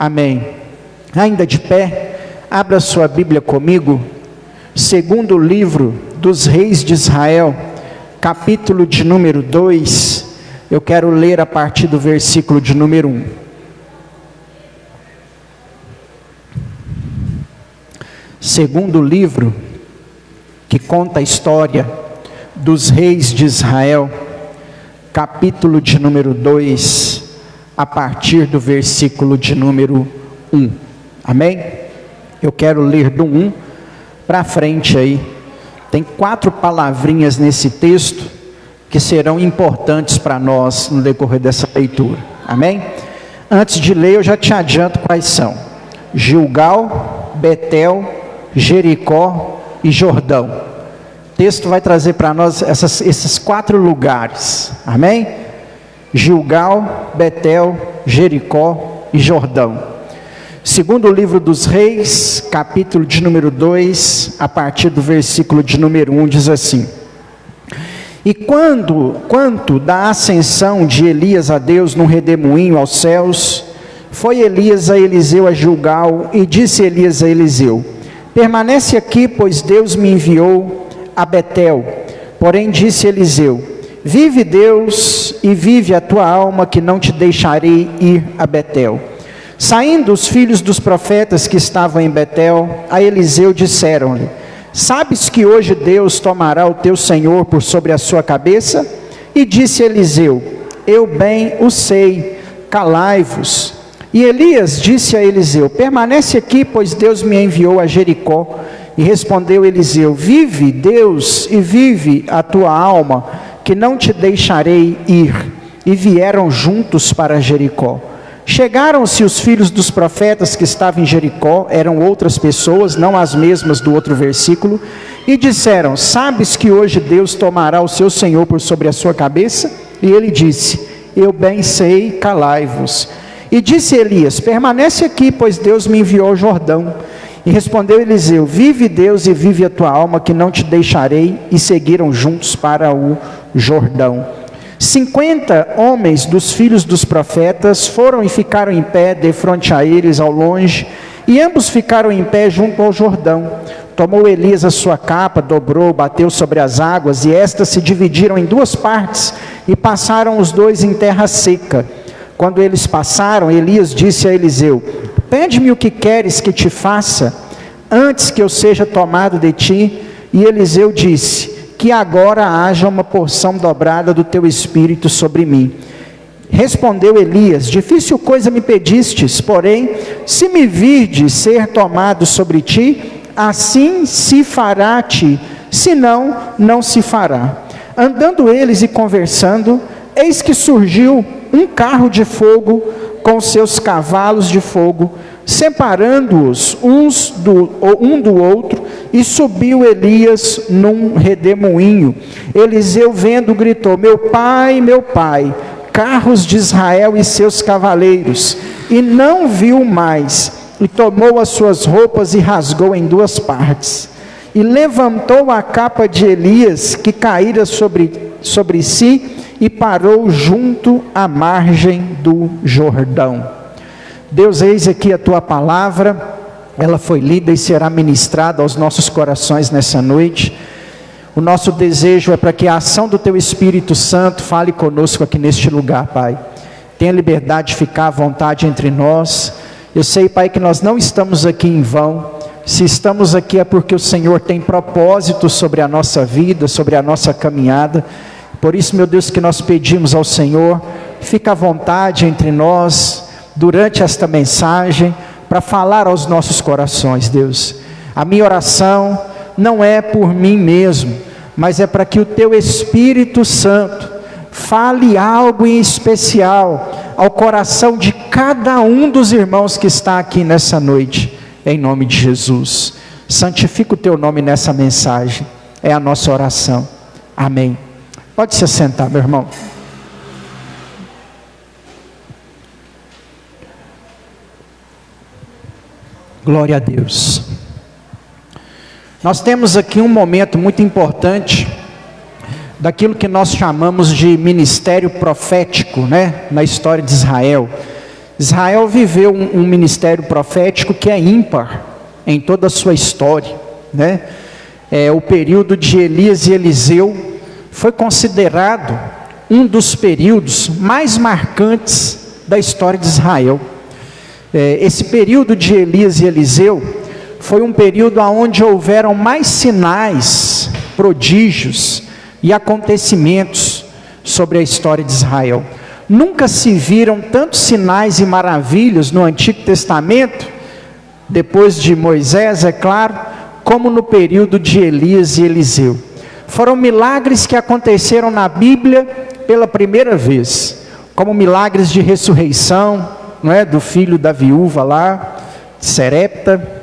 Amém. Ainda de pé, abra sua Bíblia comigo, segundo livro dos Reis de Israel, capítulo de número 2, eu quero ler a partir do versículo de número 1. Segundo livro que conta a história dos Reis de Israel, capítulo de número 2, a partir do versículo de número 1. Amém? Eu quero ler do 1 para frente aí. Tem 4 palavrinhas nesse texto que serão importantes para nós no decorrer dessa leitura. Amém? Antes de ler, eu já te adianto quais são: Gilgal, Betel, Jericó e Jordão. O texto vai trazer para nós esses 4 lugares. Amém? Gilgal, Betel, Jericó e Jordão. Segundo o livro dos Reis, capítulo de número 2, a partir do versículo de número 1, diz assim: E quanto da ascensão de Elias a Deus num redemoinho aos céus, foi Elias a Eliseu a Gilgal, e disse Elias a Eliseu: Permanece aqui, pois Deus me enviou a Betel. Porém disse Eliseu: Vive Deus e vive a tua alma, que não te deixarei ir a Betel. Saindo os filhos dos profetas que estavam em Betel, a Eliseu disseram-lhe: Sabes que hoje Deus tomará o teu senhor por sobre a sua cabeça? E disse Eliseu: Eu bem o sei, calai-vos. E Elias disse a Eliseu: Permanece aqui, pois Deus me enviou a Jericó. E respondeu Eliseu: Vive Deus e vive a tua alma, que não te deixarei ir. E vieram juntos para Jericó. Chegaram-se os filhos dos profetas que estavam em Jericó, eram outras pessoas, não as mesmas do outro versículo, e disseram: Sabes que hoje Deus tomará o seu senhor por sobre a sua cabeça? E ele disse: Eu bem sei, calai-vos. E disse Elias: Permanece aqui, pois Deus me enviou ao Jordão. E respondeu Eliseu: Vive Deus e vive a tua alma, que não te deixarei. E seguiram juntos para o Jordão. 50 homens dos filhos dos profetas foram e ficaram em pé defronte a eles ao longe, e ambos ficaram em pé junto ao Jordão. Tomou Elias a sua capa, dobrou, bateu sobre as águas, e estas se dividiram em 2 partes, e passaram os 2 em terra seca. Quando eles passaram, Elias disse a Eliseu: Pede-me o que queres que te faça, antes que eu seja tomado de ti. E Eliseu disse: Que agora haja uma porção dobrada do teu espírito sobre mim. Respondeu Elias: Difícil coisa me pedistes, porém, se me virdes ser tomado sobre ti, assim se fará a ti, senão não se fará. Andando eles e conversando, eis que surgiu um carro de fogo com seus cavalos de fogo, separando-os um do outro, e subiu Elias num redemoinho. Eliseu vendo gritou: Meu pai, carros de Israel e seus cavaleiros. E não viu mais, e tomou as suas roupas e rasgou em 2 partes. E levantou a capa de Elias, que caíra sobre si, e parou junto à margem do Jordão. Deus, eis aqui a tua palavra, ela foi lida e será ministrada aos nossos corações nessa noite. O nosso desejo é para que a ação do teu Espírito Santo fale conosco aqui neste lugar, Pai. Tenha liberdade de ficar à vontade entre nós. Eu sei, Pai, que nós não estamos aqui em vão. Se estamos aqui é porque o Senhor tem propósito sobre a nossa vida, sobre a nossa caminhada. Por isso, meu Deus, que nós pedimos ao Senhor, fica à vontade entre nós, durante esta mensagem, para falar aos nossos corações, Deus. A minha oração não é por mim mesmo, mas é para que o teu Espírito Santo fale algo em especial ao coração de cada um dos irmãos que está aqui nessa noite, em nome de Jesus. Santifica o teu nome nessa mensagem, é a nossa oração. Amém. Pode se assentar, meu irmão. Glória a Deus. Nós temos aqui um momento muito importante daquilo que nós chamamos de ministério profético, né? Na história de Israel. Israel viveu um ministério profético que é ímpar em toda a sua história, né? O período de Elias e Eliseu foi considerado um dos períodos mais marcantes da história de Israel. Esse período de Elias e Eliseu foi um período onde houveram mais sinais, prodígios e acontecimentos sobre a história de Israel. Nunca se viram tantos sinais e maravilhas no Antigo Testamento, depois de Moisés, é claro, como no período de Elias e Eliseu. Foram milagres que aconteceram na Bíblia pela primeira vez, como milagres de ressurreição, não é, do filho da viúva lá, Serepta,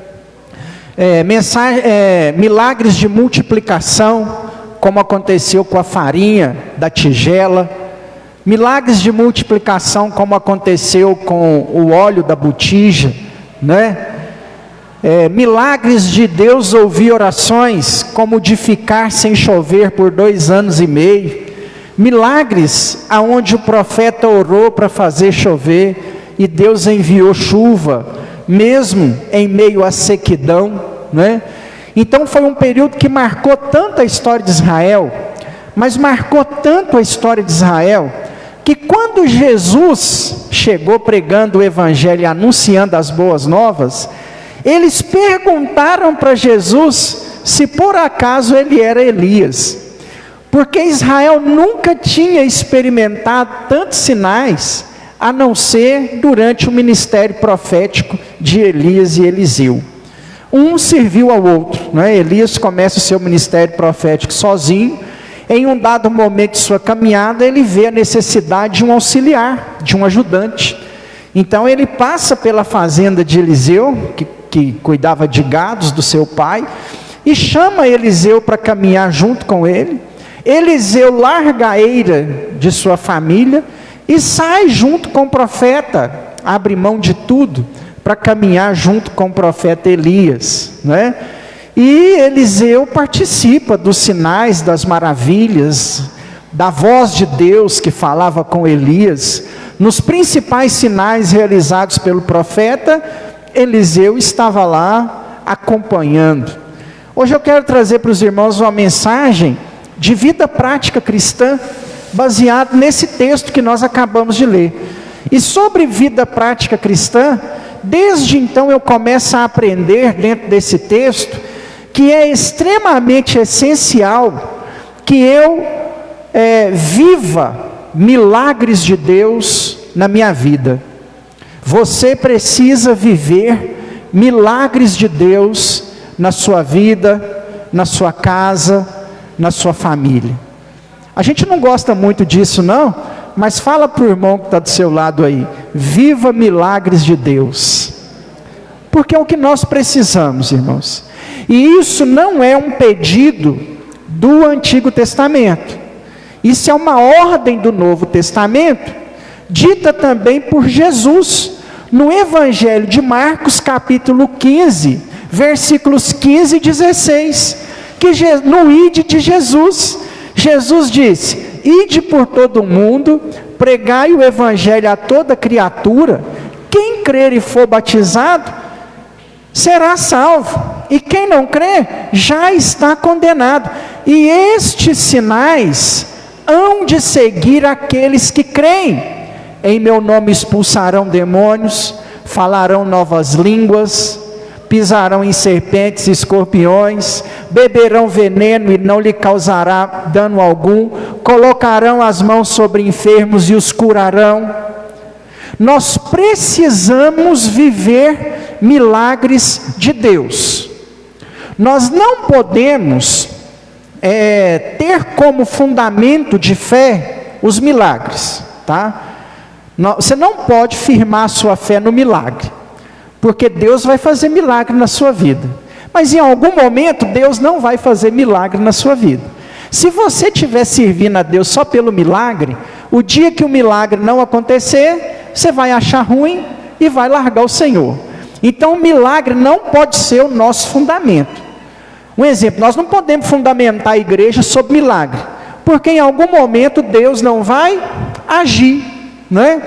milagres de multiplicação, como aconteceu com a farinha da tigela, milagres de multiplicação, como aconteceu com o óleo da botija, né? Milagres de Deus ouvir orações, como de ficar sem chover por 2 anos e meio, milagres aonde o profeta orou para fazer chover, e Deus enviou chuva, mesmo em meio à sequidão, né? Então foi um período que marcou tanto a história de Israel, mas marcou tanto a história de Israel, que quando Jesus chegou pregando o Evangelho e anunciando as boas novas, eles perguntaram para Jesus se por acaso ele era Elias, porque Israel nunca tinha experimentado tantos sinais, a não ser durante o ministério profético de Elias e Eliseu. Um serviu ao outro, né? Elias começa o seu ministério profético sozinho. Em um dado momento de sua caminhada, ele vê a necessidade de um auxiliar, de um ajudante. Então ele passa pela fazenda de Eliseu, que cuidava de gados do seu pai, e chama Eliseu para caminhar junto com ele. Eliseu larga a eira de sua família e sai junto com o profeta, abre mão de tudo para caminhar junto com o profeta Elias, né? E Eliseu participa dos sinais, das maravilhas, da voz de Deus que falava com Elias. Nos principais sinais realizados pelo profeta, Eliseu estava lá acompanhando. Hoje eu quero trazer para os irmãos uma mensagem de vida prática cristã, baseado nesse texto que nós acabamos de ler. E sobre vida prática cristã, desde então eu começo a aprender dentro desse texto, que é extremamente essencial que eu viva milagres de Deus na minha vida. Você precisa viver milagres de Deus na sua vida, na sua casa, na sua família. A gente não gosta muito disso não, mas fala para o irmão que está do seu lado aí, viva milagres de Deus, porque é o que nós precisamos, irmãos. E isso não é um pedido do Antigo Testamento, isso é uma ordem do Novo Testamento, dita também por Jesus, no Evangelho de Marcos, capítulo 15, versículos 15 e 16, que no ide de Jesus, Jesus disse: ide por todo o mundo, pregai o Evangelho a toda criatura, quem crer e for batizado, será salvo, e quem não crer, já está condenado, e estes sinais hão de seguir aqueles que creem, em meu nome expulsarão demônios, falarão novas línguas, pisarão em serpentes e escorpiões, beberão veneno e não lhe causará dano algum, colocarão as mãos sobre enfermos e os curarão. Nós precisamos viver milagres de Deus. Nós não podemos ter como fundamento de fé os milagres, tá? Você não pode firmar a sua fé no milagre, porque Deus vai fazer milagre na sua vida, mas em algum momento Deus não vai fazer milagre na sua vida. Se você estiver servindo a Deus só pelo milagre, o dia que o milagre não acontecer, você vai achar ruim e vai largar o Senhor. Então o milagre não pode ser o nosso fundamento. Um exemplo, nós não podemos fundamentar a igreja sobre milagre, porque em algum momento Deus não vai agir, né?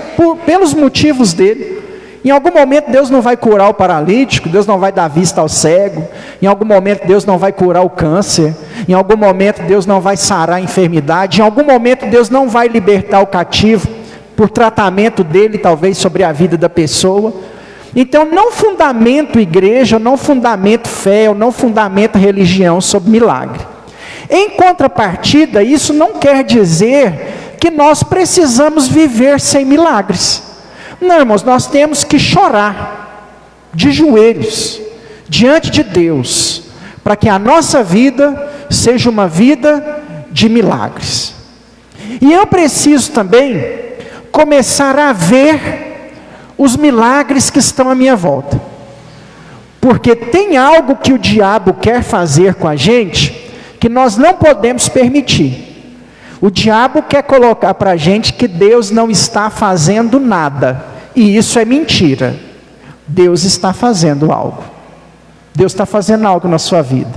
Pelos motivos dele. Em algum momento Deus não vai curar o paralítico, Deus não vai dar vista ao cego, em algum momento Deus não vai curar o câncer, em algum momento Deus não vai sarar a enfermidade, em algum momento Deus não vai libertar o cativo, por tratamento dele talvez sobre a vida da pessoa. Então não fundamento igreja, não fundamento fé, ou não fundamento religião sobre milagre. Em contrapartida, isso não quer dizer que nós precisamos viver sem milagres. Não, irmãos, nós temos que chorar de joelhos diante de Deus, para que a nossa vida seja uma vida de milagres. E eu preciso também começar a ver os milagres que estão à minha volta, porque tem algo que o diabo quer fazer com a gente, que nós não podemos permitir. O diabo quer colocar para a gente que Deus não está fazendo nada, e isso é mentira. Deus está fazendo algo. Deus está fazendo algo na sua vida.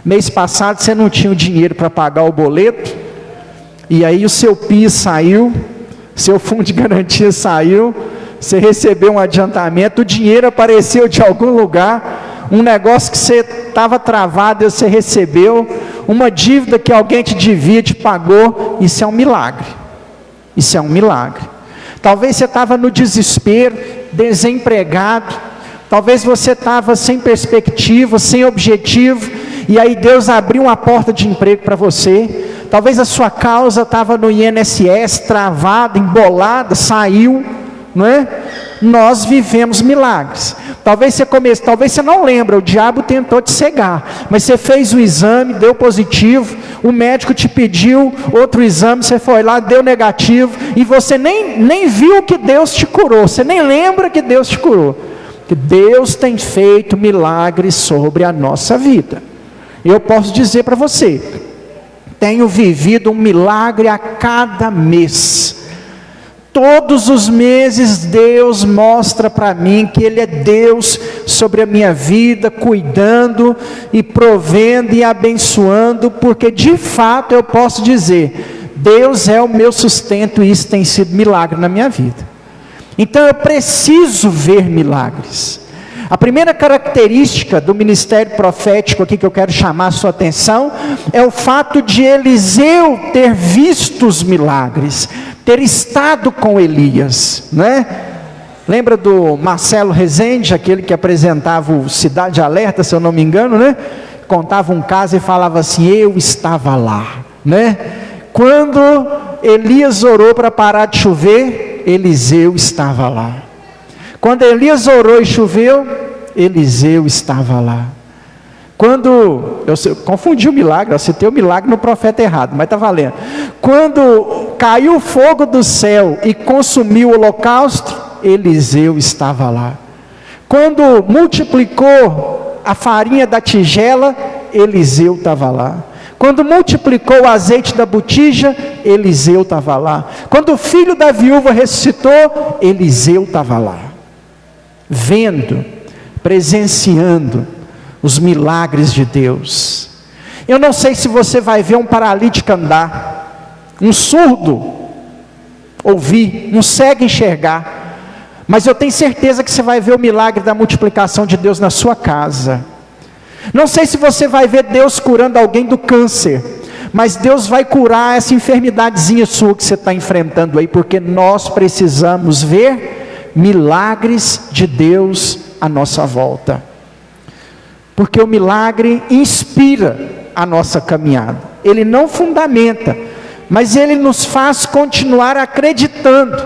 Mês passado você não tinha o dinheiro para pagar o boleto, e aí o seu PIS saiu, seu fundo de garantia saiu, você recebeu um adiantamento, o dinheiro apareceu de algum lugar, um negócio que você estava travado, você recebeu, uma dívida que alguém te devia, te pagou. Isso é um milagre. Isso é um milagre. Talvez você estava no desespero, desempregado, talvez você estava sem perspectiva, sem objetivo, e aí Deus abriu uma porta de emprego para você. Talvez a sua causa estava no INSS, travada, embolada, saiu, não é? Nós vivemos milagres. Talvez você não lembra, o diabo tentou te cegar, mas você fez o exame, deu positivo, o médico te pediu outro exame, você foi lá, deu negativo, e você nem viu que Deus te curou, você nem lembra que Deus te curou, que Deus tem feito milagres sobre a nossa vida. Eu posso dizer para você, tenho vivido um milagre a cada mês. Todos os meses Deus mostra para mim que Ele é Deus sobre a minha vida, cuidando e provendo e abençoando, porque de fato eu posso dizer, Deus é o meu sustento, e isso tem sido milagre na minha vida. Então eu preciso ver milagres. A primeira característica do ministério profético aqui que eu quero chamar a sua atenção, é o fato de Eliseu ter visto os milagres, ter estado com Elias, né? Lembra do Marcelo Rezende, aquele que apresentava o Cidade Alerta, se eu não me engano, né? Contava um caso e falava assim, eu estava lá, né? Quando Elias orou para parar de chover, Eliseu estava lá. Quando Elias orou e choveu, Eliseu estava lá. Quando, eu confundi o milagre, eu citei o milagre no profeta errado, mas está valendo. Quando caiu fogo do céu e consumiu o holocausto, Eliseu estava lá. Quando multiplicou a farinha da tigela, Eliseu estava lá. Quando multiplicou o azeite da botija, Eliseu estava lá. Quando o filho da viúva ressuscitou, Eliseu estava lá. Vendo, presenciando os milagres de Deus. Eu não sei se você vai ver um paralítico andar, um surdo ouvir, um cego enxergar, mas eu tenho certeza que você vai ver o milagre da multiplicação de Deus na sua casa. Não sei se você vai ver Deus curando alguém do câncer, mas Deus vai curar essa enfermidadezinha sua que você está enfrentando aí, porque nós precisamos ver milagres de Deus à nossa volta. Porque o milagre inspira a nossa caminhada. Ele não fundamenta, mas ele nos faz continuar acreditando.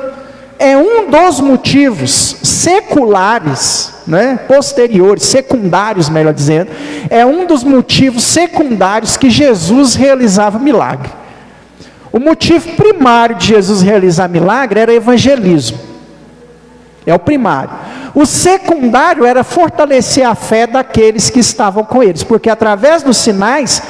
É um dos motivos seculares, né, posteriores, secundários melhor dizendo, é um dos motivos secundários que Jesus realizava milagre. O motivo primário de Jesus realizar milagre era evangelismo. É o primário. O secundário era fortalecer a fé daqueles que estavam com eles, porque através dos sinais,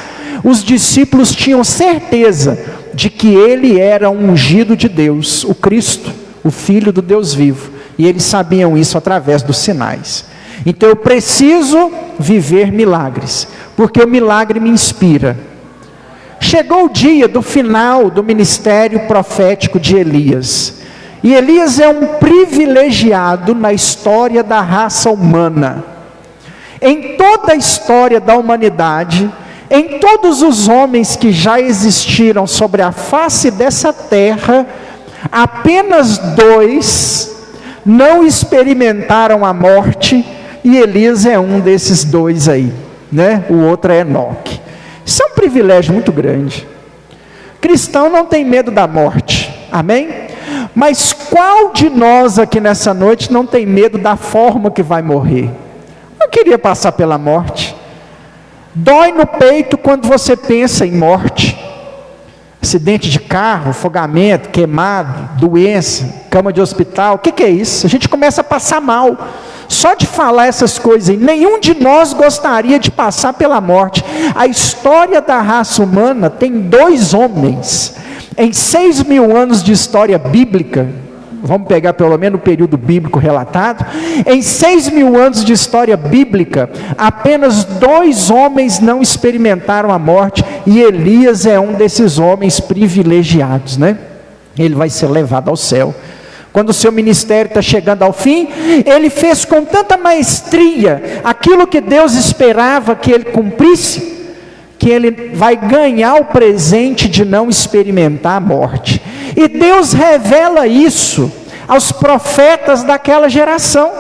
os discípulos tinham certeza de que ele era um ungido de Deus, o Cristo, o Filho do Deus vivo, e eles sabiam isso através dos sinais. Então eu preciso viver milagres, porque o milagre me inspira. Chegou o dia do final do ministério profético de Elias, E Elias é um privilegiado na história da raça humana. Em toda a história da humanidade, em todos os homens que já existiram sobre a face dessa terra, apenas 2 não experimentaram a morte, e Elias é um desses 2 aí, né? O outro é Enoque. Isso é um privilégio muito grande. Cristão não tem medo da morte, amém? Mas qual de nós aqui nessa noite não tem medo da forma que vai morrer? Eu queria passar pela morte. Dói no peito quando você pensa em morte. Acidente de carro, afogamento, queimado, doença, cama de hospital. O que é isso? A gente começa a passar mal. Só de falar essas coisas aí, nenhum de nós gostaria de passar pela morte. A história da raça humana tem 2 homens. Em 6.000 anos de história bíblica, vamos pegar pelo menos o período bíblico relatado, em 6.000 anos de história bíblica, apenas 2 homens não experimentaram a morte, e Elias é um desses homens privilegiados, né? Ele vai ser levado ao céu. Quando o seu ministério está chegando ao fim, ele fez com tanta maestria aquilo que Deus esperava que ele cumprisse, que ele vai ganhar o presente de não experimentar a morte. E Deus revela isso aos profetas daquela geração.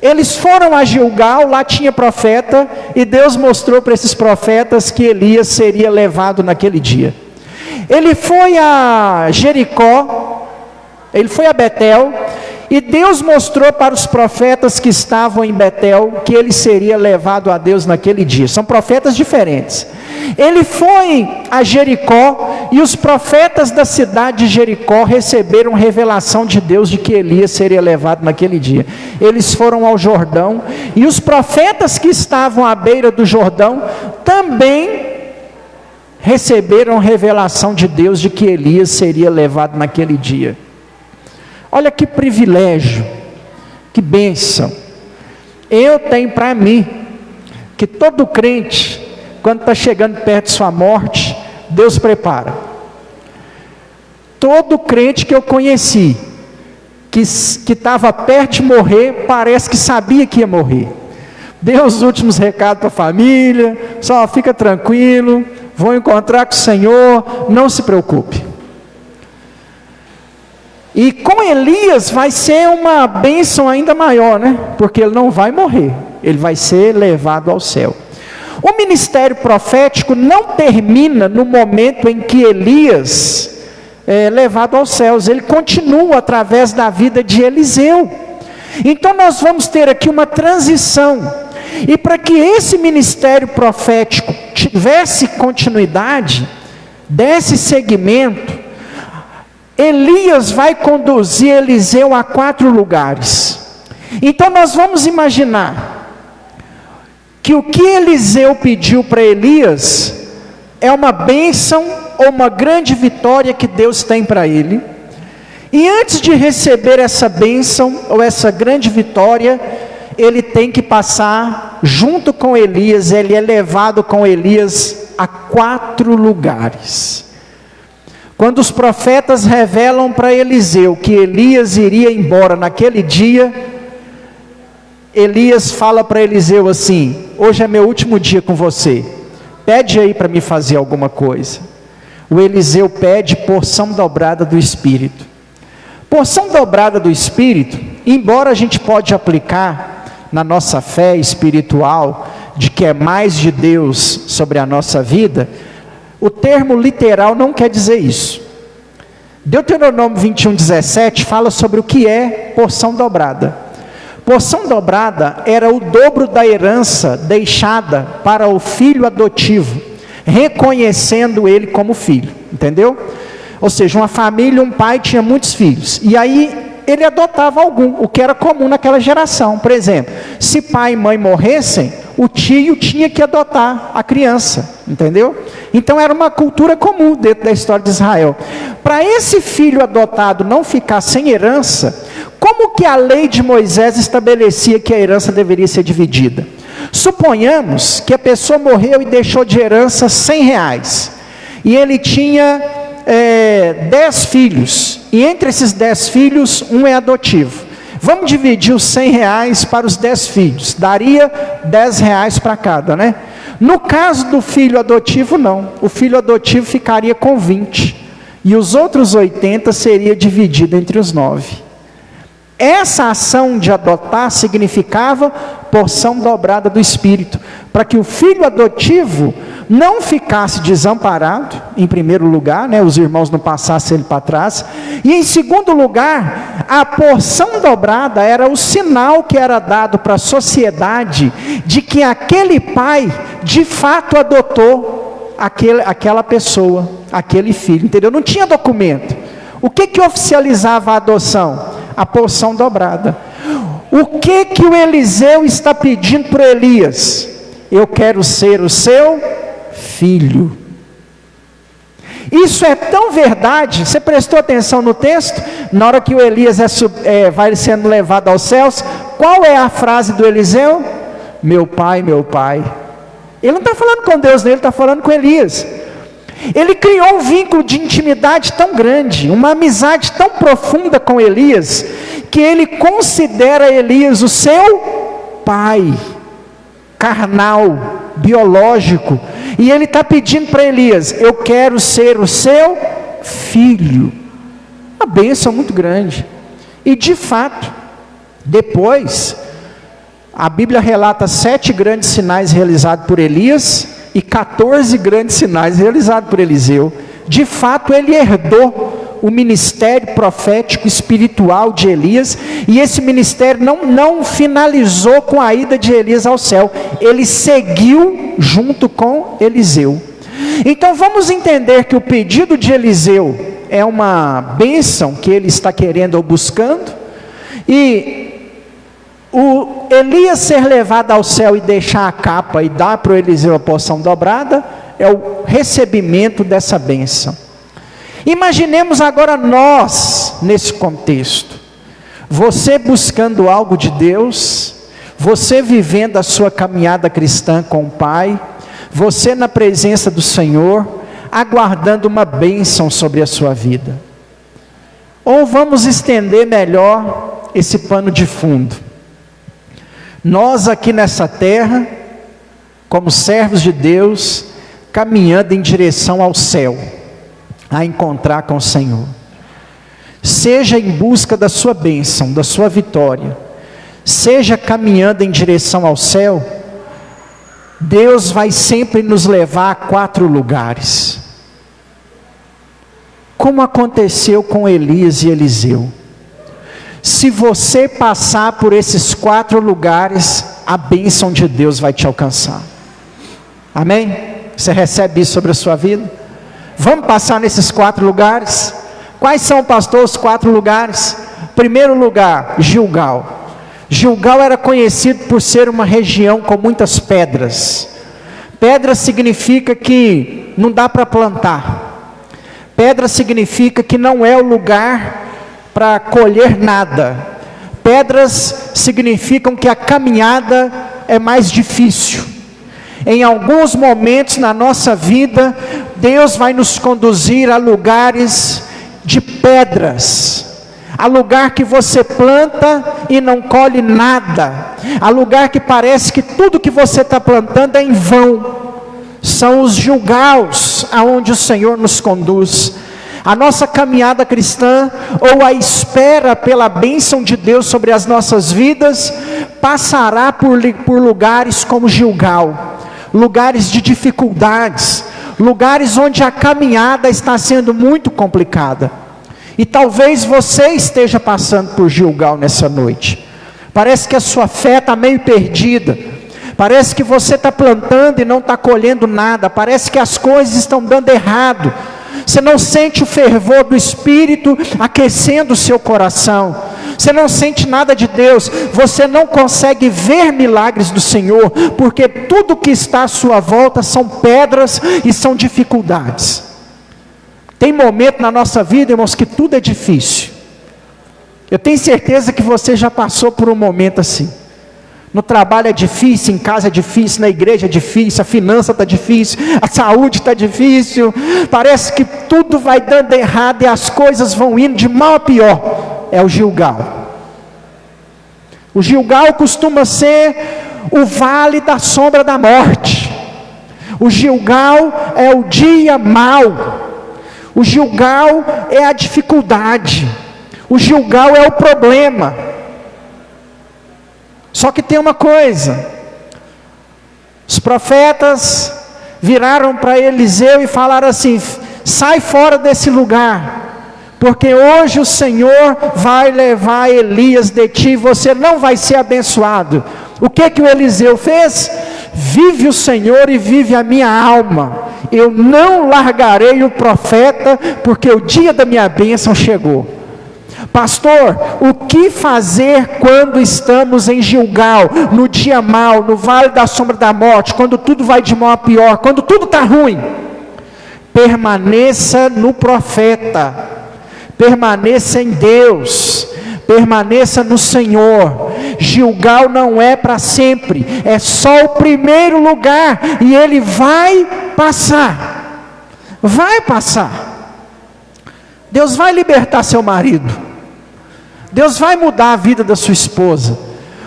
Eles foram a Gilgal, lá tinha profeta, e Deus mostrou para esses profetas que Elias seria levado naquele dia. Ele foi a Jericó, ele foi a Betel, e Deus mostrou para os profetas que estavam em Betel que ele seria levado a Deus naquele dia. São profetas diferentes. Ele foi a Jericó, e os profetas da cidade de Jericó receberam revelação de Deus de que Elias seria levado naquele dia. Eles foram ao Jordão, e os profetas que estavam à beira do Jordão também receberam revelação de Deus de que Elias seria levado naquele dia. Olha que privilégio, que bênção. Eu tenho para mim que todo crente, quando está chegando perto de sua morte, Deus prepara. Todo crente que eu conheci, que estava perto de morrer, parece que sabia que ia morrer. Deu os últimos recados para a família, só fica tranquilo, vou encontrar com o Senhor, não se preocupe. E com Elias vai ser uma bênção ainda maior, né? Porque ele não vai morrer, ele vai ser levado ao céu. O ministério profético não termina no momento em que Elias é levado aos céus, ele continua através da vida de Eliseu. Então nós vamos ter aqui uma transição, e para que esse ministério profético tivesse continuidade, desse segmento, Elias vai conduzir Eliseu a 4 lugares. Então nós vamos imaginar que o que Eliseu pediu para Elias é uma bênção ou uma grande vitória que Deus tem para ele. E antes de receber essa bênção ou essa grande vitória, ele tem que passar junto com Elias, ele é levado com Elias a 4 lugares. Quando os profetas revelam para Eliseu que Elias iria embora naquele dia, Elias fala para Eliseu assim: hoje é meu último dia com você, pede aí para me fazer alguma coisa. O Eliseu pede porção dobrada do Espírito. Porção dobrada do Espírito, embora a gente pode aplicar na nossa fé espiritual, de que é mais de Deus sobre a nossa vida, o termo literal não quer dizer isso. Deuteronômio 21:17 fala sobre o que é porção dobrada. Porção dobrada era o dobro da herança deixada para o filho adotivo, reconhecendo ele como filho, entendeu? Ou seja, uma família, um pai tinha muitos filhos, e aí ele adotava algum, o que era comum naquela geração. Por exemplo, se pai e mãe morressem, o tio tinha que adotar a criança, entendeu? Então era uma cultura comum dentro da história de Israel. Para esse filho adotado não ficar sem herança, como que a lei de Moisés estabelecia que a herança deveria ser dividida? Suponhamos que a pessoa morreu e deixou de herança R$100, e ele tinha 10 filhos, e entre esses 10 filhos, um é adotivo. Vamos dividir os R$100 para os 10 filhos, daria R$10 para cada, né? No caso do filho adotivo, não. O filho adotivo ficaria com 20, e os outros 80 seria dividido entre os 9. Essa ação de adotar significava porção dobrada do Espírito, para que o filho adotivo não ficasse desamparado, em primeiro lugar, né, os irmãos não passassem ele para trás, e em segundo lugar, a porção dobrada era o sinal que era dado para a sociedade, de que aquele pai, de fato, adotou aquela pessoa, aquele filho, entendeu? Não tinha documento. O que oficializava a adoção? A porção dobrada. O que o Eliseu está pedindo para Elias? Eu quero ser o seu filho. Isso é tão verdade. Você prestou atenção no texto? Na hora que o Elias vai sendo levado aos céus, qual é a frase do Eliseu? Meu pai, meu pai. Ele não está falando com Deus, ele está falando com Elias. Ele criou um vínculo de intimidade tão grande, uma amizade tão profunda com Elias, que ele considera Elias o seu pai, carnal, biológico, e ele está pedindo para Elias: eu quero ser o seu filho. Uma bênção muito grande. E de fato, depois, a Bíblia relata 7 grandes sinais realizados por Elias, e 14 grandes sinais realizados por Eliseu. De fato, ele herdou o ministério profético espiritual de Elias, e esse ministério não finalizou com a ida de Elias ao céu, ele seguiu junto com Eliseu. Então vamos entender que o pedido de Eliseu é uma bênção que ele está querendo ou buscando, e o Elias ser levado ao céu e deixar a capa e dar para o Eliseu a porção dobrada, é o recebimento dessa bênção. Imaginemos agora nós, nesse contexto, você buscando algo de Deus, você vivendo a sua caminhada cristã com o Pai, você na presença do Senhor, aguardando uma bênção sobre a sua vida. Ou vamos estender melhor esse pano de fundo. Nós aqui nessa terra, como servos de Deus, caminhando em direção ao céu, a encontrar com o Senhor. Seja em busca da sua bênção, da sua vitória, seja caminhando em direção ao céu, Deus vai sempre nos levar a 4 lugares. Como aconteceu com Elias e Eliseu. Se você passar por esses 4 lugares, a bênção de Deus vai te alcançar. Amém? Você recebe isso sobre a sua vida? Vamos passar nesses 4 lugares? Quais são, pastor, os 4 lugares? Primeiro lugar, Gilgal. Gilgal era conhecido por ser uma região com muitas pedras. Pedra significa que não dá para plantar. Pedra significa que não é o lugar para colher nada. Pedras significam que a caminhada é mais difícil. Em alguns momentos na nossa vida, Deus vai nos conduzir a lugares de pedras, a lugar que você planta e não colhe nada, a lugar que parece que tudo que você está plantando é em vão. São os Gilgaus aonde o Senhor nos conduz. A nossa caminhada cristã, ou a espera pela bênção de Deus sobre as nossas vidas, passará por lugares como Gilgal, lugares de dificuldades, lugares onde a caminhada está sendo muito complicada. E talvez você esteja passando por Gilgal nessa noite. Parece que a sua fé está meio perdida. Parece que você está plantando e não está colhendo nada. Parece que as coisas estão dando errado. Você não sente o fervor do Espírito aquecendo o seu coração. Você não sente nada de Deus. Você não consegue ver milagres do Senhor, porque tudo que está à sua volta são pedras e são dificuldades. Tem momento na nossa vida, irmãos, que tudo é difícil. Eu tenho certeza que você já passou por um momento assim. No trabalho é difícil, em casa é difícil, na igreja é difícil, a finança está difícil, a saúde está difícil, parece que tudo vai dando errado e as coisas vão indo de mal a pior. É o Gilgal. O Gilgal costuma ser o vale da sombra da morte. O Gilgal é o dia mau. O Gilgal é a dificuldade. O Gilgal é o problema. Só que tem uma coisa: os profetas viraram para Eliseu e falaram assim: sai fora desse lugar, porque hoje o Senhor vai levar Elias de ti, você não vai ser abençoado. O que o Eliseu fez? Vive o Senhor e vive a minha alma, eu não largarei o profeta, porque o dia da minha bênção chegou. Pastor, o que fazer quando estamos em Gilgal, no dia mau, no vale da sombra da morte, quando tudo vai de mal a pior, quando tudo está ruim? Permaneça no profeta, permaneça em Deus, permaneça no Senhor. Gilgal não é para sempre, é só o primeiro lugar, e ele vai passar. Deus vai libertar seu marido, Deus vai mudar a vida da sua esposa,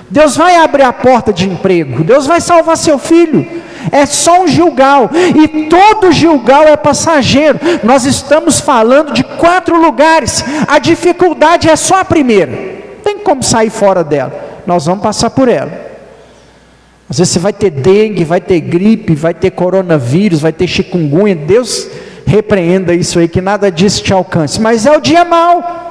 Deus vai abrir a porta de emprego, Deus vai salvar seu filho. É só um Gilgal, e todo Gilgal é passageiro. Nós estamos falando de 4 lugares, a dificuldade é só a primeira, não tem como sair fora dela, nós vamos passar por ela. Às vezes você vai ter dengue, vai ter gripe, vai ter coronavírus, vai ter chikungunya, Deus repreenda isso aí, que nada disso te alcance, mas é o dia mau.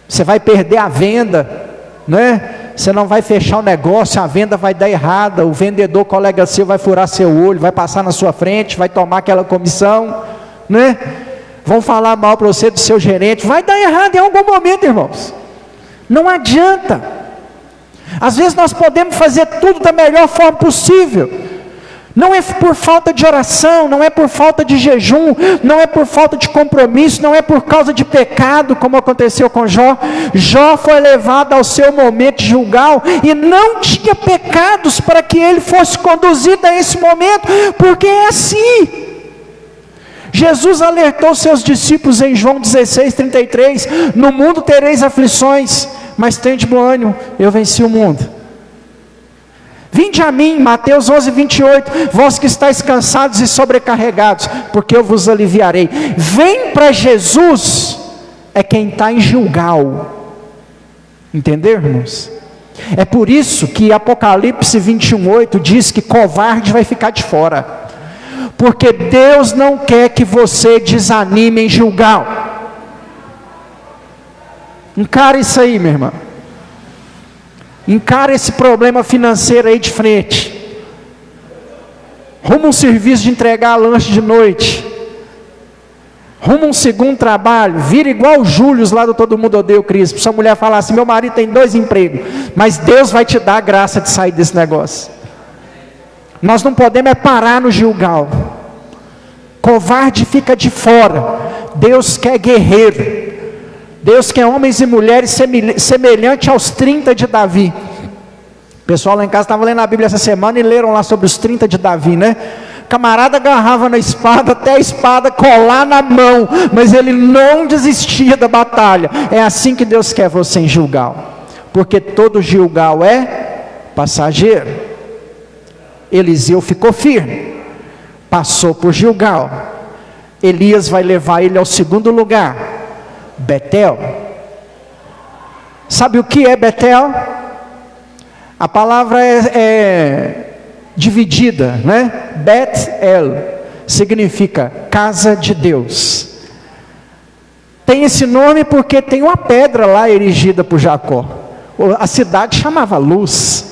Você vai perder a venda, né? Você não vai fechar o negócio, a venda vai dar errada, o vendedor colega seu vai furar seu olho, vai passar na sua frente, vai tomar aquela comissão, né? Vão falar mal para você do seu gerente, vai dar errado em algum momento, irmãos. Não adianta. Às vezes nós podemos fazer tudo da melhor forma possível, não é por falta de oração, não é por falta de jejum, não é por falta de compromisso, não é por causa de pecado, como aconteceu com Jó. Jó foi levado ao seu momento de Gilgal, e não tinha pecados para que ele fosse conduzido a esse momento, porque é assim. Jesus alertou seus discípulos em João 16:33, no mundo tereis aflições, mas tende bom ânimo, eu venci o mundo. Vinde a mim, Mateus 11:28, vós que estáis cansados e sobrecarregados, porque eu vos aliviarei. Vem para Jesus, é quem está em Gilgal. Entendeu, irmãos? É por isso que Apocalipse 21:8 diz que covarde vai ficar de fora, porque Deus não quer que você desanime em Gilgal. Encara isso aí, minha irmã. Encara esse problema financeiro aí de frente. Ruma um serviço de entregar lanche de noite. Ruma um segundo trabalho. Vira igual o Júlio lá do Todo Mundo Odeia o Cristo. Sua mulher falar assim: meu marido tem 2 empregos, mas Deus vai te dar a graça de sair desse negócio. Nós não podemos parar no Gilgal. Covarde fica de fora. Deus quer guerreiro. Deus quer homens e mulheres semelhantes aos 30 de Davi. O pessoal lá em casa estava lendo a Bíblia essa semana e leram lá sobre os 30 de Davi, né? O camarada agarrava na espada, até a espada colar na mão, mas ele não desistia da batalha. É assim que Deus quer você em Gilgal, porque todo Gilgal é passageiro. Eliseu ficou firme, passou por Gilgal. Elias vai levar ele ao segundo lugar, Betel. Sabe o que é Betel? A palavra é dividida, né? Bet-el significa casa de Deus. Tem esse nome porque tem uma pedra lá erigida por Jacó. A cidade chamava Luz,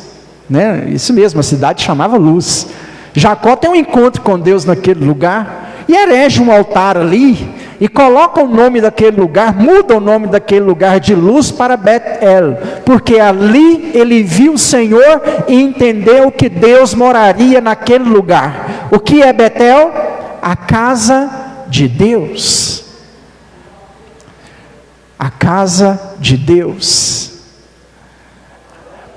né? Isso mesmo, a cidade chamava Luz. Jacó tem um encontro com Deus naquele lugar e erege um altar ali e coloca o nome daquele lugar, muda o nome daquele lugar de Luz para Bet-el, porque ali ele viu o Senhor e entendeu que Deus moraria naquele lugar. O que é Betel? A casa de Deus. A casa de Deus.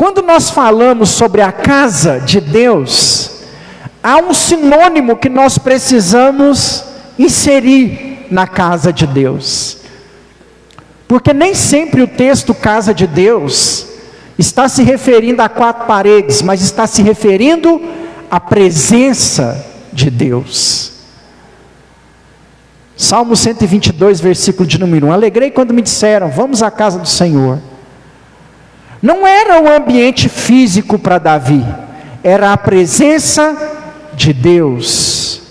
Quando nós falamos sobre a casa de Deus, há um sinônimo que nós precisamos inserir na casa de Deus. Porque nem sempre o texto casa de Deus está se referindo a 4 paredes, mas está se referindo à presença de Deus. Salmo 122, versículo de número 1. Alegrei quando me disseram, vamos à casa do Senhor. Não era um ambiente físico para Davi, era a presença de Deus.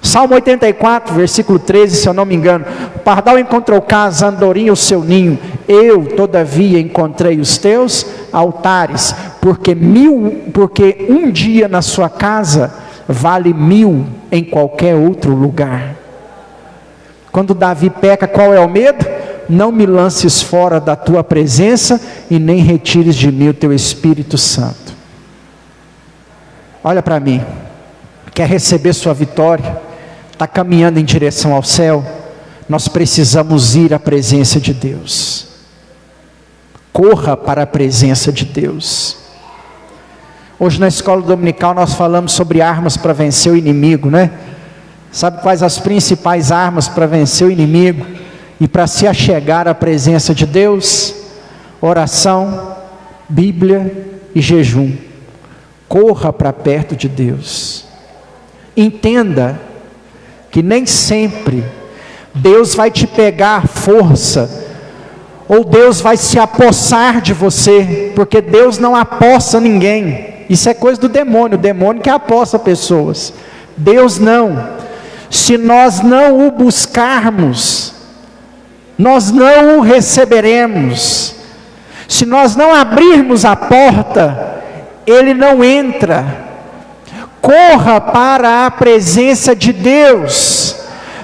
Salmo 84, versículo 13, se eu não me engano. O pardal encontrou casa, a andorinha o seu ninho. Eu, todavia, encontrei os teus altares. Porque um dia na sua casa vale 1000 em qualquer outro lugar. Quando Davi peca, qual é o medo? Não me lances fora da tua presença e nem retires de mim o teu Espírito Santo. Olha para mim. Quer receber sua vitória? Está caminhando em direção ao céu? Nós precisamos ir à presença de Deus. Corra para a presença de Deus. Hoje na escola dominical nós falamos sobre armas para vencer o inimigo, né? Sabe quais as principais armas para vencer o inimigo e para se achegar à presença de Deus? Oração, Bíblia e jejum. Corra para perto de Deus. Entenda que nem sempre Deus vai te pegar à força, ou Deus vai se apossar de você, porque Deus não apossa ninguém. Isso é coisa do demônio, o demônio que apossa pessoas. Deus não. Se nós não o buscarmos, nós não o receberemos. Se nós não abrirmos a porta, ele não entra. Corra para a presença de Deus,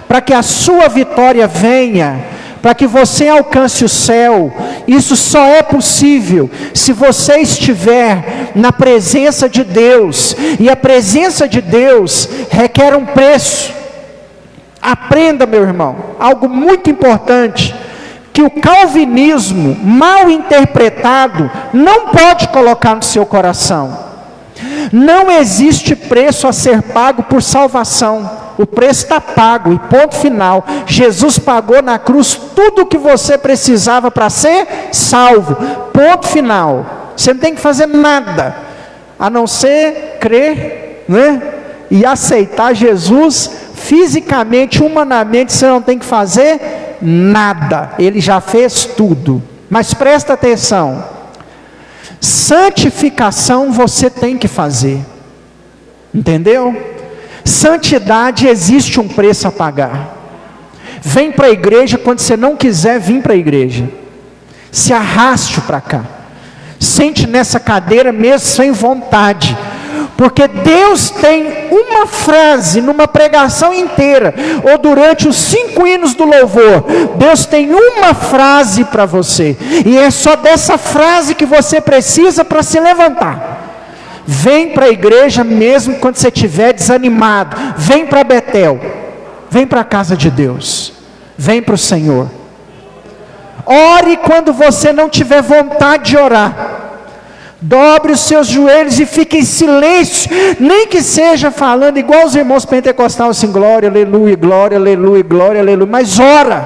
para que a sua vitória venha, para que você alcance o céu. Isso só é possível se você estiver na presença de Deus, e a presença de Deus requer um preço. Aprenda, meu irmão, algo muito importante, que o calvinismo mal interpretado não pode colocar no seu coração. Não existe preço a ser pago por salvação. O preço está pago e ponto final. Jesus pagou na cruz tudo o que você precisava para ser salvo. Ponto final. Você não tem que fazer nada, a não ser crer, né? E aceitar Jesus fisicamente, humanamente. Você não tem que fazer nada. Ele já fez tudo. Mas presta atenção. Santificação você tem que fazer. Entendeu? Santidade, existe um preço a pagar. Vem para a igreja quando você não quiser vir para a igreja. Se arraste para cá. Sente nessa cadeira mesmo sem vontade. Porque Deus tem uma frase numa pregação inteira, ou durante os 5 hinos do louvor, Deus tem uma frase para você, e é só dessa frase que você precisa para se levantar. Vem para a igreja mesmo quando você estiver desanimado. Vem para Betel, vem para a casa de Deus, vem para o Senhor. Ore quando você não tiver vontade de orar. Dobre os seus joelhos e fique em silêncio, nem que seja falando igual os irmãos pentecostais, assim, glória, aleluia, glória, aleluia, glória, aleluia, mas ora.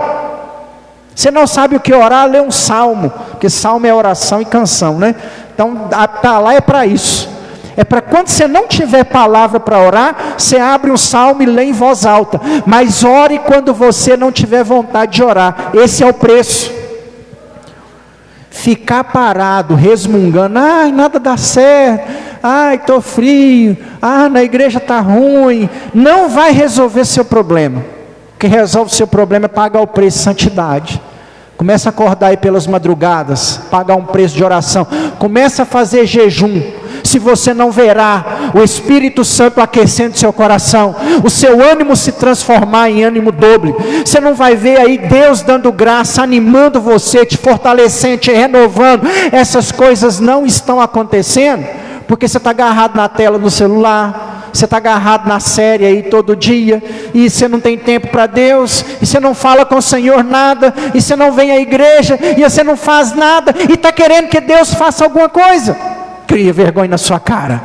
Você não sabe o que orar, lê um salmo, porque salmo é oração e canção, né? Então, tá lá é para isso. É para quando você não tiver palavra para orar, você abre um salmo e lê em voz alta, mas ore quando você não tiver vontade de orar. Esse é o preço. Ficar parado, resmungando, ai, nada dá certo, ai, estou frio, na igreja está ruim, não vai resolver seu problema. O que resolve seu problema é pagar o preço de santidade. Começa a acordar aí pelas madrugadas, pagar um preço de oração, começa a fazer jejum. Se você não verá o Espírito Santo aquecendo seu coração, o seu ânimo se transformar em ânimo dobro, você não vai ver aí Deus dando graça, animando você, te fortalecendo, te renovando. Essas coisas não estão acontecendo, porque você está agarrado na tela do celular, você está agarrado na série aí todo dia, e você não tem tempo para Deus, e você não fala com o Senhor nada, e você não vem à igreja, e você não faz nada, e está querendo que Deus faça alguma coisa. cria vergonha na sua cara.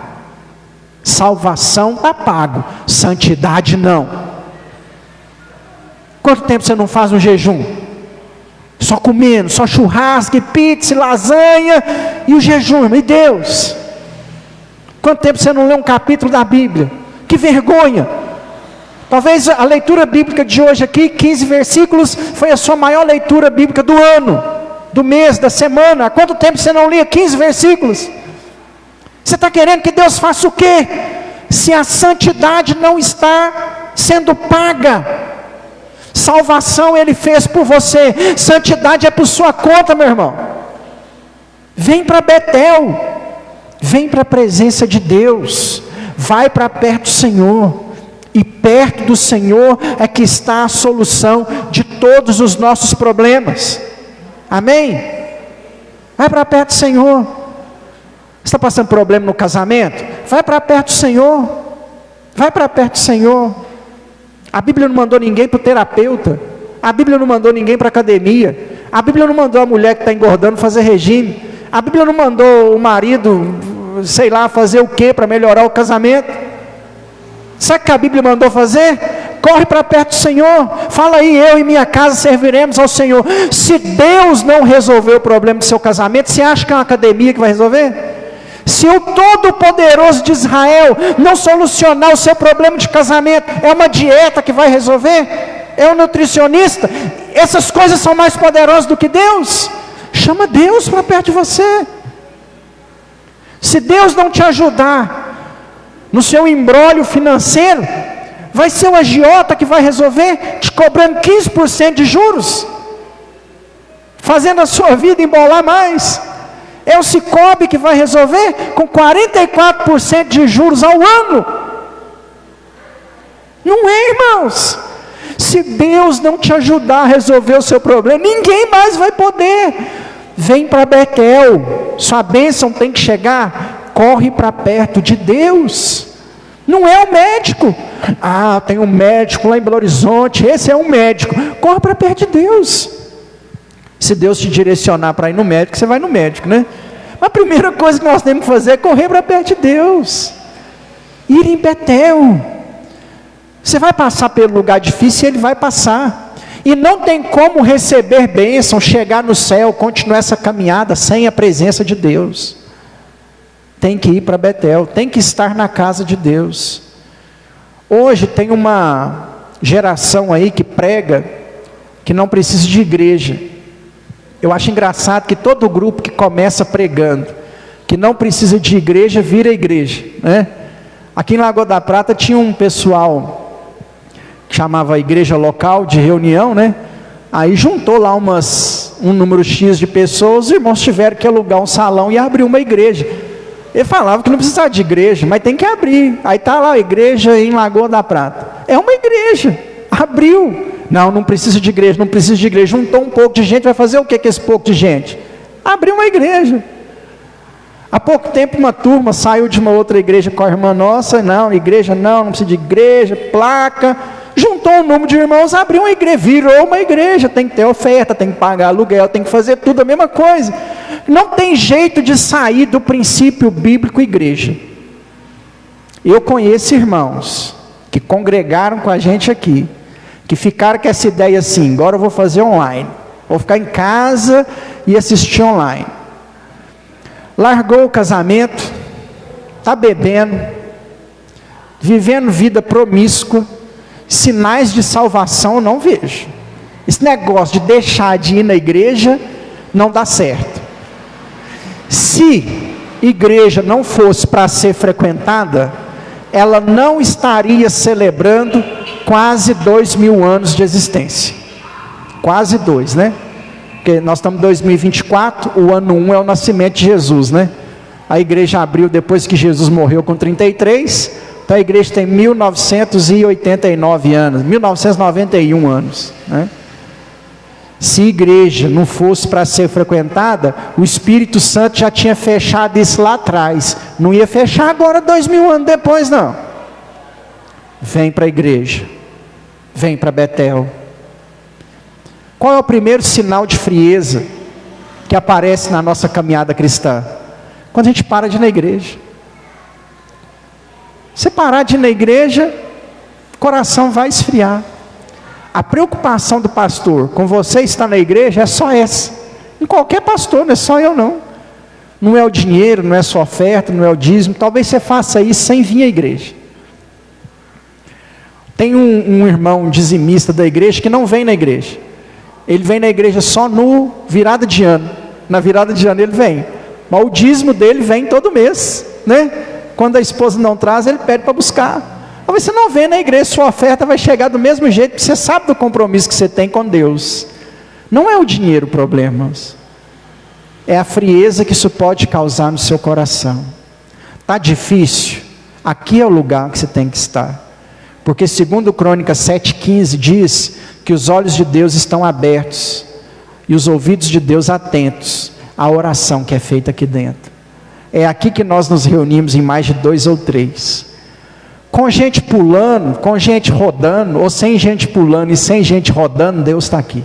Salvação está pago, santidade não. Quanto tempo você não faz um jejum? Só comendo, só churrasco, pizza, lasanha, e o jejum, e Deus? Quanto tempo você não lê um capítulo da Bíblia? Que vergonha! Talvez a leitura bíblica de hoje aqui, 15 versículos, foi a sua maior leitura bíblica do ano, do mês, da semana. Há quanto tempo você não lia 15 versículos? Você está querendo que Deus faça o quê? Se a santidade não está sendo paga. Salvação Ele fez por você, santidade é por sua conta, meu irmão. Vem para Betel, vem para a presença de Deus, vai para perto do Senhor, e perto do Senhor é que está a solução de todos os nossos problemas. Amém? Vai para perto do Senhor. Você está passando problema no casamento? Vai para perto do Senhor, vai para perto do Senhor. A Bíblia não mandou ninguém para o terapeuta, a Bíblia não mandou ninguém para a academia, a Bíblia não mandou a mulher que está engordando fazer regime, a Bíblia não mandou o marido, sei lá, fazer o que para melhorar o casamento. Sabe o que a Bíblia mandou fazer? Corre para perto do Senhor, fala aí, eu e minha casa serviremos ao Senhor. Se Deus não resolver o problema do seu casamento, você acha que é uma academia que vai resolver? Se o Todo-Poderoso de Israel não solucionar o seu problema de casamento, é uma dieta que vai resolver? É um nutricionista? Essas coisas são mais poderosas do que Deus? Chama Deus para perto de você. Se Deus não te ajudar no seu imbróglio financeiro, vai ser o agiota que vai resolver, te cobrando 15% de juros, fazendo a sua vida embolar mais. É o Cicobi que vai resolver com 44% de juros ao ano. Não é, irmãos? Se Deus não te ajudar a resolver o seu problema, ninguém mais vai poder. Vem para Betel, sua bênção tem que chegar, corre para perto de Deus. Não é o médico. Ah, tem um médico lá em Belo Horizonte, esse é um médico. Corre para perto de Deus. Se Deus te direcionar para ir no médico, você vai no médico, né? A primeira coisa que nós temos que fazer é correr para perto de Deus. Ir em Betel. Você vai passar pelo lugar difícil, Ele vai passar. E não tem como receber bênção, chegar no céu, continuar essa caminhada sem a presença de Deus. Tem que ir para Betel, tem que estar na casa de Deus. Hoje tem uma geração aí que prega que não precisa de igreja. Eu acho engraçado que todo grupo que começa pregando que não precisa de igreja, vira igreja, né? Aqui em Lagoa da Prata tinha um pessoal que chamava igreja local de reunião, né? Aí juntou lá um número X de pessoas, os irmãos tiveram que alugar um salão e abrir uma igreja. Ele falava que não precisava de igreja, mas tem que abrir. Aí está lá a igreja em Lagoa da Prata. É uma igreja, abriu. Não precisa de igreja, não precisa de igreja. Juntou um pouco de gente, vai fazer o que com esse pouco de gente? Abriu uma igreja. Há pouco tempo uma turma saiu de uma outra igreja com a irmã nossa, igreja não precisa de igreja, placa. Juntou um número de irmãos, abriu uma igreja, virou uma igreja. Tem que ter oferta, tem que pagar aluguel, tem que fazer tudo a mesma coisa. Não tem jeito de sair do princípio bíblico igreja. Eu conheço irmãos que congregaram com a gente aqui, que ficaram com essa ideia assim: agora eu vou fazer online, vou ficar em casa e assistir online. Largou o casamento, está bebendo, vivendo vida promíscua, sinais de salvação eu não vejo. Esse negócio de deixar de ir na igreja não dá certo. Se igreja não fosse para ser frequentada, ela não estaria celebrando quase 2000 anos de existência. Quase 2, né? Porque nós estamos em 2024, o ano 1 é o nascimento de Jesus, né? A igreja abriu depois que Jesus morreu com 33, então a igreja tem 1989 anos, 1991 anos, né? Se igreja não fosse para ser frequentada, o Espírito Santo já tinha fechado isso lá atrás, não ia fechar agora 2000 anos depois não. Vem para a igreja, vem para Betel. Qual é o primeiro sinal de frieza que aparece na nossa caminhada cristã? Quando a gente para de ir na igreja. Você parar de ir na igreja, o coração vai esfriar. A preocupação do pastor com você estar na igreja é só essa. Em qualquer pastor, não é só eu não. Não é o dinheiro, não é a sua oferta, não é o dízimo. Talvez você faça isso sem vir à igreja. Tem um irmão dizimista da igreja que não vem na igreja. Ele vem na igreja só no virada de ano. Na virada de ano ele vem. Mas o dízimo dele vem todo mês, né? Quando a esposa não traz, ele pede para buscar. Mas você não vem na igreja, sua oferta vai chegar do mesmo jeito, porque você sabe do compromisso que você tem com Deus. Não é o dinheiro o problema, irmãos. É a frieza que isso pode causar no seu coração. Está difícil? Aqui é o lugar que você tem que estar. Porque segundo Crônicas 7,15 diz que os olhos de Deus estão abertos e os ouvidos de Deus atentos à oração que é feita aqui dentro. É aqui que nós nos reunimos em mais de 2 ou 3. Com gente pulando, com gente rodando, ou sem gente pulando e sem gente rodando, Deus está aqui.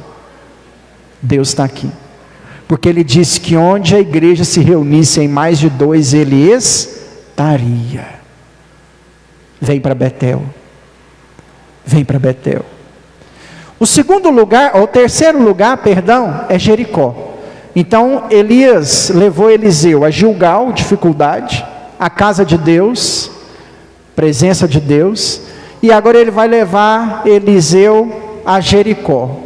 Deus está aqui. Porque Ele disse que onde a igreja se reunisse em mais de 2, Ele estaria. Vem para Betel. Vem para Betel. O segundo lugar, ou o terceiro lugar, perdão, é Jericó. Então Elias levou Eliseu a Gilgal, dificuldade, a casa de Deus, presença de Deus, e agora ele vai levar Eliseu a Jericó.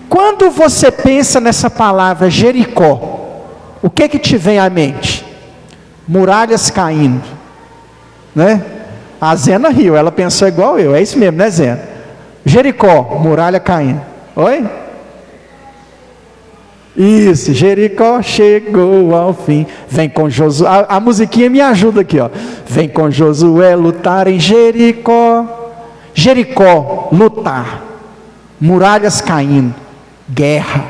Quando você pensa nessa palavra Jericó, o que te vem à mente? Muralhas caindo, né? A Zena riu, ela pensou igual eu, é isso mesmo, né, Zena? Jericó, muralha caindo. Oi? Isso, Jericó chegou ao fim. Vem com Josué, a musiquinha me ajuda aqui, ó. Vem com Josué lutar em Jericó. Jericó, lutar. Muralhas caindo. Guerra.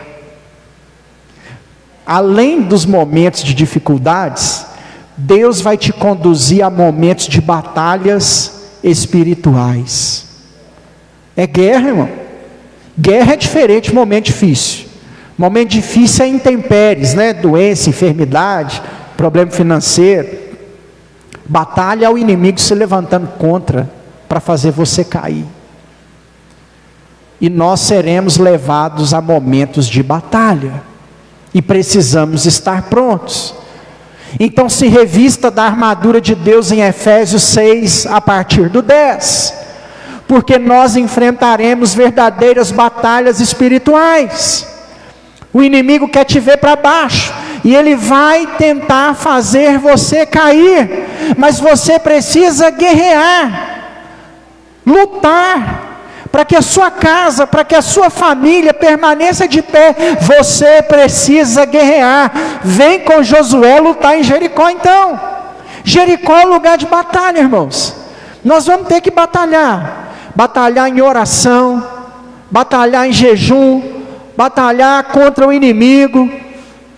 Além dos momentos de dificuldades, Deus vai te conduzir a momentos de batalhas espirituais. É guerra, irmão. Guerra é diferente de momento difícil. Momento difícil é intempéries, né? Doença, enfermidade, problema financeiro. Batalha é o inimigo se levantando contra, para fazer você cair. E nós seremos levados a momentos de batalha. E precisamos estar prontos. Então se revista da armadura de Deus em Efésios 6, a partir do 10. Porque nós enfrentaremos verdadeiras batalhas espirituais. O inimigo quer te ver para baixo, e ele vai tentar fazer você cair, mas você precisa guerrear, lutar, para que a sua casa, para que a sua família permaneça de pé. Você precisa guerrear. Vem com Josué lutar em Jericó então. Jericó é lugar de batalha, irmãos. Nós vamos ter que batalhar em oração, batalhar em jejum, batalhar contra o inimigo.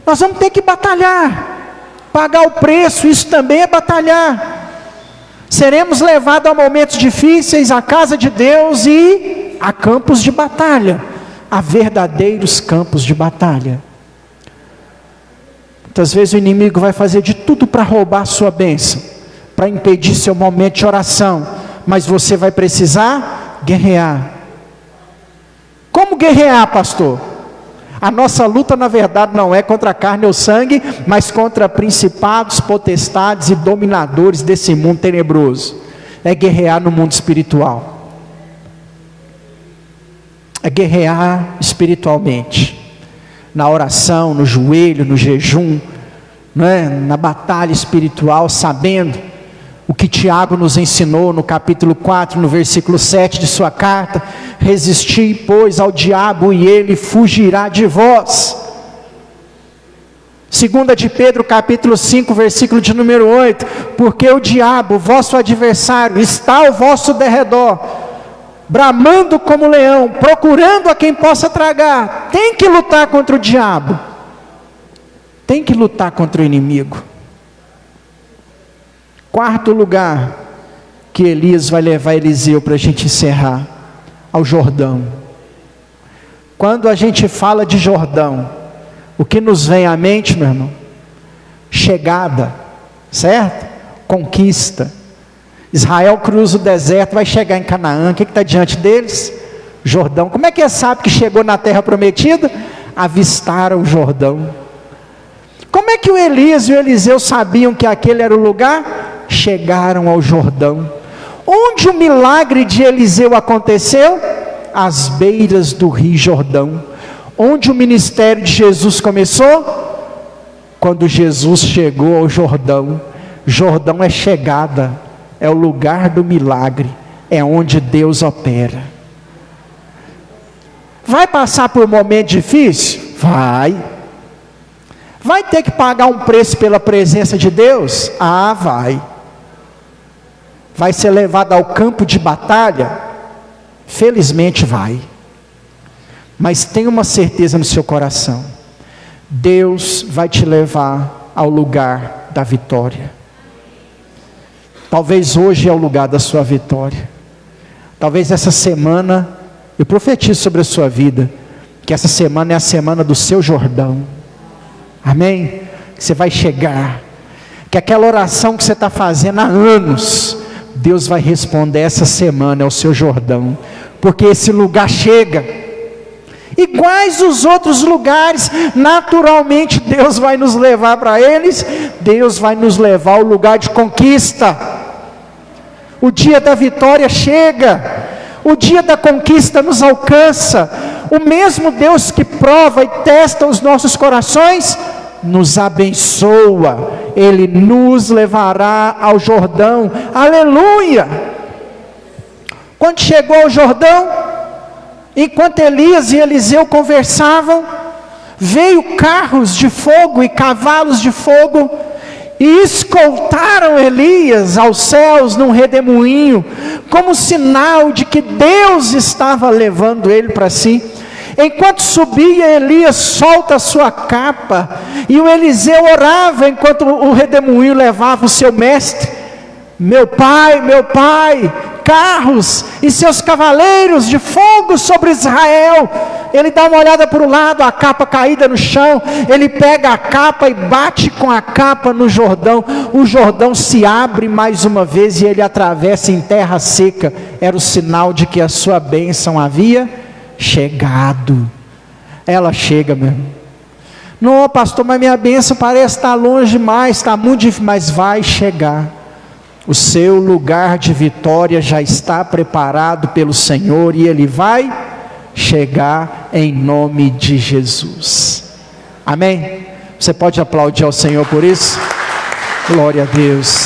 Nós vamos ter que batalhar, pagar o preço, isso também é batalhar. Seremos levados a momentos difíceis, à casa de Deus e a campos de batalha, a verdadeiros campos de batalha. Muitas vezes o inimigo vai fazer de tudo para roubar a sua bênção, para impedir seu momento de oração, mas você vai precisar guerrear. Como guerrear, pastor? A nossa luta na verdade não é contra a carne ou sangue, mas contra principados, potestades e dominadores desse mundo tenebroso. É guerrear no mundo espiritual. É guerrear espiritualmente. Na oração, no joelho, no jejum, né? Na batalha espiritual, sabendo o que Tiago nos ensinou no capítulo 4, no versículo 7 de sua carta: resisti, pois, ao diabo e ele fugirá de vós. 2 de Pedro capítulo 5, versículo de número 8: porque o diabo, vosso adversário, está ao vosso derredor, bramando como leão, procurando a quem possa tragar. Tem que lutar contra o diabo, tem que lutar contra o inimigo. Quarto lugar que Elias vai levar Eliseu para a gente encerrar: ao Jordão. Quando a gente fala de Jordão, o que nos vem à mente, meu irmão? chegada, certo? Conquista. Israel cruza o deserto, vai chegar em Canaã. O que está diante deles? Jordão. Como é que eles sabem que chegou na terra prometida? Avistaram o Jordão. Como é que o Elias e o Eliseu sabiam que aquele era o lugar? Chegaram ao Jordão. Onde o milagre de Eliseu aconteceu? Às beiras do rio Jordão. Onde o ministério de Jesus começou? Quando Jesus chegou ao Jordão. Jordão é chegada, é o lugar do milagre, é onde Deus opera. Vai passar por um momento difícil? Vai. Vai ter que pagar um preço pela presença de Deus? Ah, vai. Vai ser levado ao campo de batalha? Felizmente vai. Mas tenha uma certeza no seu coração: Deus vai te levar ao lugar da vitória. Talvez hoje é o lugar da sua vitória. Talvez essa semana, eu profetizo sobre a sua vida, que essa semana é a semana do seu Jordão. Amém? Que você vai chegar, que aquela oração que você está fazendo há anos, Deus vai responder essa semana, é o seu Jordão, porque esse lugar chega. Iguais os outros lugares, naturalmente Deus vai nos levar para eles. Deus vai nos levar ao lugar de conquista. O dia da vitória chega, o dia da conquista nos alcança. O mesmo Deus que prova e testa os nossos corações, nos abençoa, Ele nos levará ao Jordão. Aleluia! Quando chegou ao Jordão, enquanto Elias e Eliseu conversavam, veio carros de fogo e cavalos de fogo, e escoltaram Elias aos céus num redemoinho, como sinal de que Deus estava levando ele para si. Enquanto subia, Elias solta a sua capa, e o Eliseu orava enquanto o redemoinho levava o seu mestre. Meu pai, carros e seus cavaleiros de fogo sobre Israel. Ele dá uma olhada para o lado, a capa caída no chão, ele pega a capa e bate com a capa no Jordão. O Jordão se abre mais uma vez e ele atravessa em terra seca. Era o sinal de que a sua bênção havia chegado. Ela chega mesmo. Não, pastor, mas minha bênção parece estar longe demais, está muito difícil, mas vai chegar. O seu lugar de vitória já está preparado pelo Senhor, e Ele vai chegar em nome de Jesus. Amém? Você pode aplaudir ao Senhor por isso? Glória a Deus.